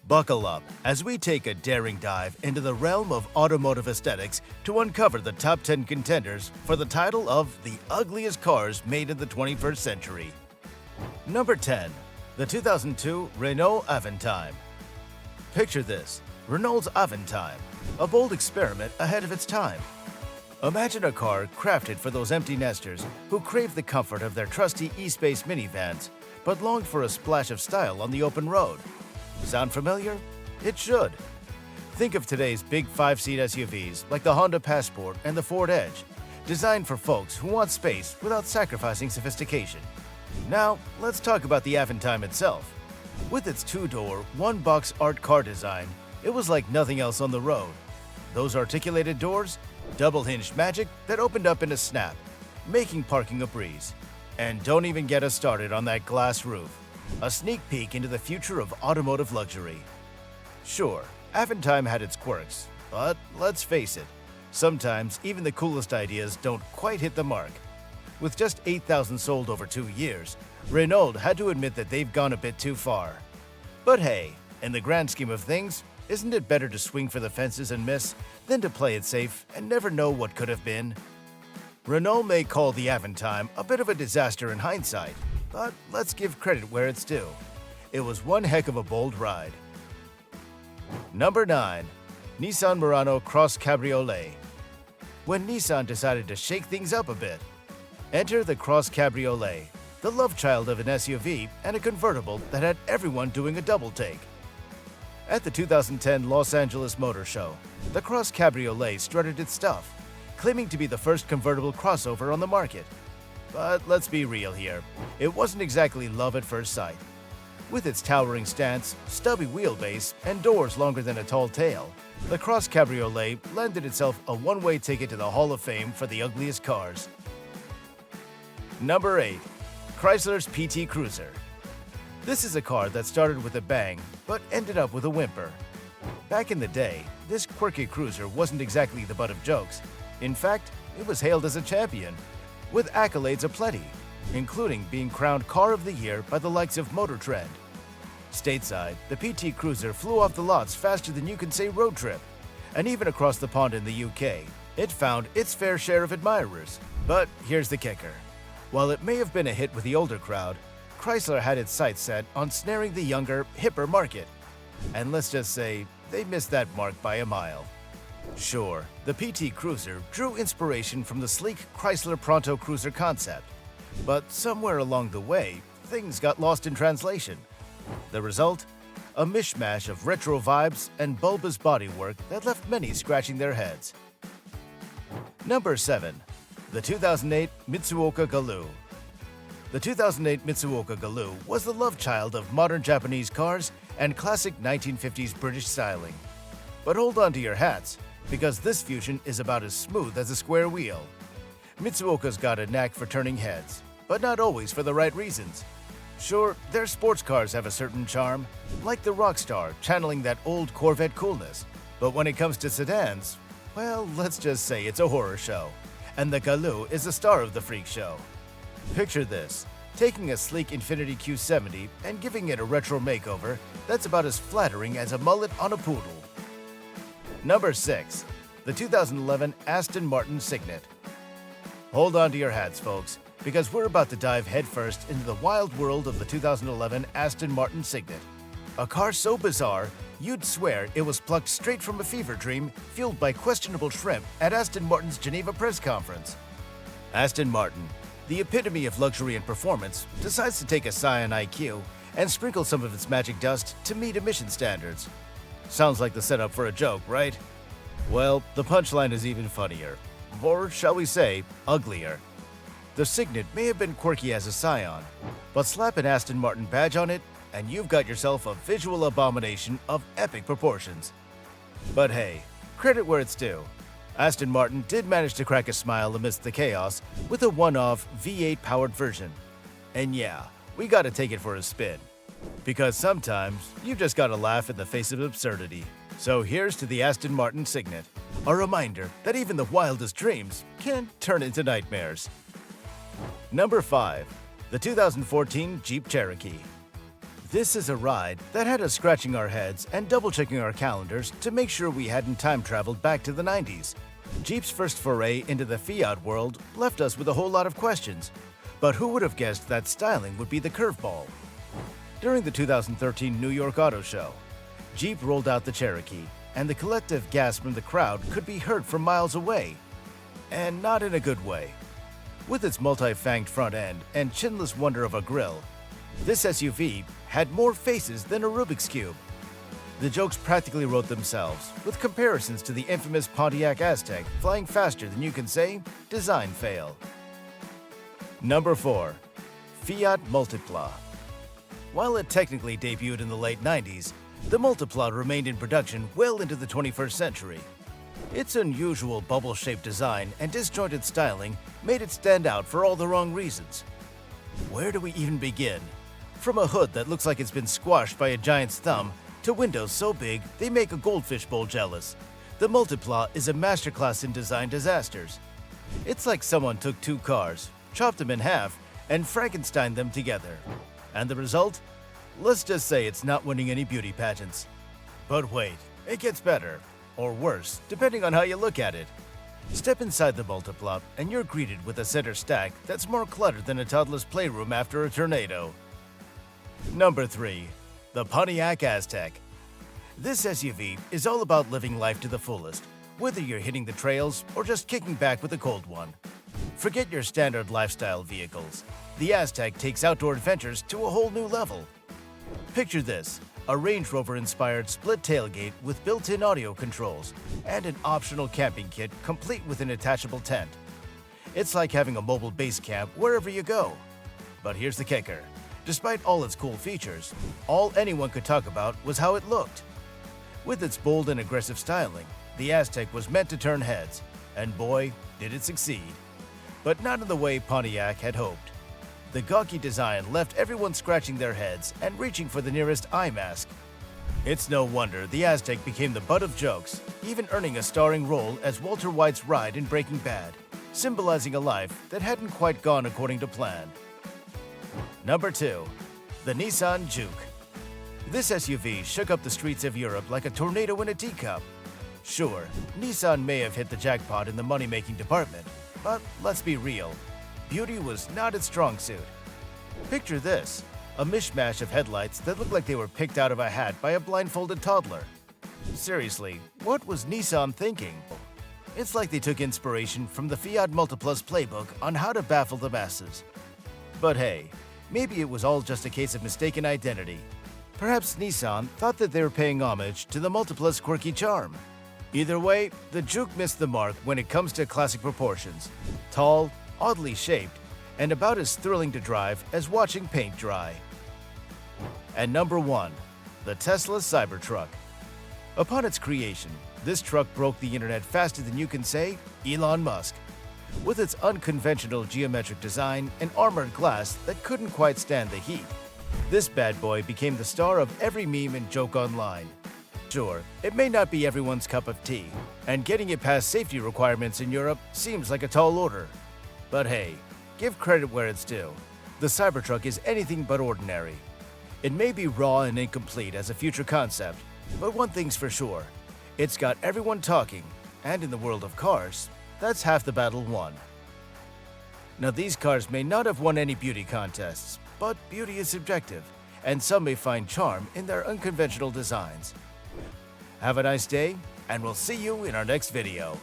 Buckle up as we take a daring dive into the realm of automotive aesthetics to uncover the top 10 contenders for the title of the ugliest cars made in the 21st century. Number 10. The 2002 Renault Avent. Picture this, Renault's Avent, a bold experiment ahead of its time. Imagine a car crafted for those empty nesters who crave the comfort of their trusty e-space minivans, but longed for a splash of style on the open road. Sound familiar? It should. Think of today's big 5-seat SUVs like the Honda Passport and the Ford Edge, designed for folks who want space without sacrificing sophistication. Now, let's talk about the Avent itself. With its two-door, one-box art car design, it was like nothing else on the road. Those articulated doors, double-hinged magic that opened up in a snap, making parking a breeze. And don't even get us started on that glass roof. A sneak peek into the future of automotive luxury. Sure, Avent had its quirks, but let's face it, sometimes even the coolest ideas don't quite hit the mark. With just 8,000 sold over 2 years, Renault had to admit that they've gone a bit too far. But hey, in the grand scheme of things, isn't it better to swing for the fences and miss than to play it safe and never know what could have been? Renault may call the Avent a bit of a disaster in hindsight, but let's give credit where it's due. It was one heck of a bold ride. Number 9. Nissan Morano Cross Cabriolet. When Nissan decided to shake things up a bit. Enter the Cross Cabriolet, the love child of an SUV and a convertible that had everyone doing a double take. At the 2010 Los Angeles Motor Show, the Cross Cabriolet strutted its stuff, claiming to be the first convertible crossover on the market. But let's be real here, it wasn't exactly love at first sight. With its towering stance, stubby wheelbase, and doors longer than a tall tale, the Cross Cabriolet lended itself a one-way ticket to the Hall of Fame for the ugliest cars. Number 8. Chrysler's PT Cruiser. This is a car that started with a bang, but ended up with a whimper. Back in the day, this quirky cruiser wasn't exactly the butt of jokes. In fact, it was hailed as a champion, with accolades aplenty, including being crowned Car of the Year by the likes of Motor Trend. Stateside, the PT Cruiser flew off the lots faster than you can say road trip, and even across the pond in the UK, it found its fair share of admirers. But here's the kicker. While it may have been a hit with the older crowd, Chrysler had its sights set on snaring the younger, hipper market. And let's just say, they missed that mark by a mile. Sure, the PT Cruiser drew inspiration from the sleek Chrysler Pronto Cruiser concept, but somewhere along the way, things got lost in translation. The result? A mishmash of retro vibes and bulbous bodywork that left many scratching their heads. Number 7. The 2008 Mitsubishi Galo. The 2008 Mitsubishi Galo was the love child of modern Japanese cars and classic 1950s British styling. But hold on to your hats, because this fusion is about as smooth as a square wheel. Mitsubishi's got a knack for turning heads, but not always for the right reasons. Sure, their sports cars have a certain charm, like the Rockstar channeling that old Corvette coolness. But when it comes to sedans, well, let's just say it's a horror show. And the Galo is the star of the freak show. Picture this, taking a sleek Infiniti Q70 and giving it a retro makeover that's about as flattering as a mullet on a poodle. Number 6. The 2011 Aston Martin Signet. Hold on to your hats, folks, because we're about to dive headfirst into the wild world of the 2011 Aston Martin Signet. A car so bizarre, you'd swear it was plucked straight from a fever dream fueled by questionable shrimp at Aston Martin's Geneva press conference. Aston Martin, the epitome of luxury and performance, decides to take a Scion IQ and sprinkle some of its magic dust to meet emission standards. Sounds like the setup for a joke, right? Well, the punchline is even funnier. Or shall we say, uglier. The Signet may have been quirky as a Scion, but slap an Aston Martin badge on it, and you've got yourself a visual abomination of epic proportions. But hey, credit where it's due. Aston Martin did manage to crack a smile amidst the chaos with a one-off V8-powered version. And yeah, we gotta take it for a spin. Because sometimes, you've just gotta laugh in the face of absurdity. So here's to the Aston Martin Signet, a reminder that even the wildest dreams can turn into nightmares. Number 5. The 2014 Jeep Cherokee. This is a ride that had us scratching our heads and double-checking our calendars to make sure we hadn't time-traveled back to the 90s. Jeep's first foray into the Fiat world left us with a whole lot of questions, but who would have guessed that styling would be the curveball? During the 2013 New York Auto Show, Jeep rolled out the Cherokee, and the collective gasp from the crowd could be heard from miles away. And not in a good way. With its multi-fanged front end and chinless wonder of a grille, this SUV had more faces than a Rubik's Cube. The jokes practically wrote themselves, with comparisons to the infamous Pontiac Aztec flying faster than you can say, design fail. Number 4. Fiat Multipla. While it technically debuted in the late 90s, the Multipla remained in production well into the 21st century. Its unusual bubble-shaped design and disjointed styling made it stand out for all the wrong reasons. Where do we even begin? From a hood that looks like it's been squashed by a giant's thumb to windows so big they make a goldfish bowl jealous, the Multipla is a masterclass in design disasters. It's like someone took two cars, chopped them in half, and Frankensteined them together. And the result? Let's just say it's not winning any beauty pageants. But wait, it gets better. Or worse, depending on how you look at it. Step inside the Multipla and you're greeted with a center stack that's more cluttered than a toddler's playroom after a tornado. Number 3. The Pontiac Aztec. This SUV is all about living life to the fullest, whether you're hitting the trails or just kicking back with a cold one. Forget your standard lifestyle vehicles. The Aztec takes outdoor adventures to a whole new level. Picture this, a Range Rover-inspired split tailgate with built-in audio controls and an optional camping kit complete with an attachable tent. It's like having a mobile base camp wherever you go. But here's the kicker. Despite all its cool features, all anyone could talk about was how it looked. With its bold and aggressive styling, the Aztec was meant to turn heads, and boy, did it succeed. But not in the way Pontiac had hoped. The gawky design left everyone scratching their heads and reaching for the nearest eye mask. It's no wonder the Aztec became the butt of jokes, even earning a starring role as Walter White's ride in Breaking Bad, symbolizing a life that hadn't quite gone according to plan. Number 2. The Nissan Juke. This SUV shook up the streets of Europe like a tornado in a teacup. Sure, Nissan may have hit the jackpot in the money-making department, but let's be real. Beauty was not its strong suit. Picture this, a mishmash of headlights that looked like they were picked out of a hat by a blindfolded toddler. Seriously, what was Nissan thinking? It's like they took inspiration from the Fiat Multipla's playbook on how to baffle the masses. But hey, maybe it was all just a case of mistaken identity. Perhaps Nissan thought that they were paying homage to the Multipla's quirky charm. Either way, the Juke missed the mark when it comes to classic proportions. Tall, oddly shaped, and about as thrilling to drive as watching paint dry. And number 1. The Tesla Cybertruck. Upon its creation, this truck broke the internet faster than you can say Elon Musk. With its unconventional geometric design and armored glass that couldn't quite stand the heat, this bad boy became the star of every meme and joke online. Sure, it may not be everyone's cup of tea, and getting it past safety requirements in Europe seems like a tall order. But hey, give credit where it's due. The Cybertruck is anything but ordinary. It may be raw and incomplete as a future concept, but one thing's for sure, it's got everyone talking, and in the world of cars, that's half the battle won. Now these cars may not have won any beauty contests, but beauty is subjective, and some may find charm in their unconventional designs. Have a nice day, and we'll see you in our next video.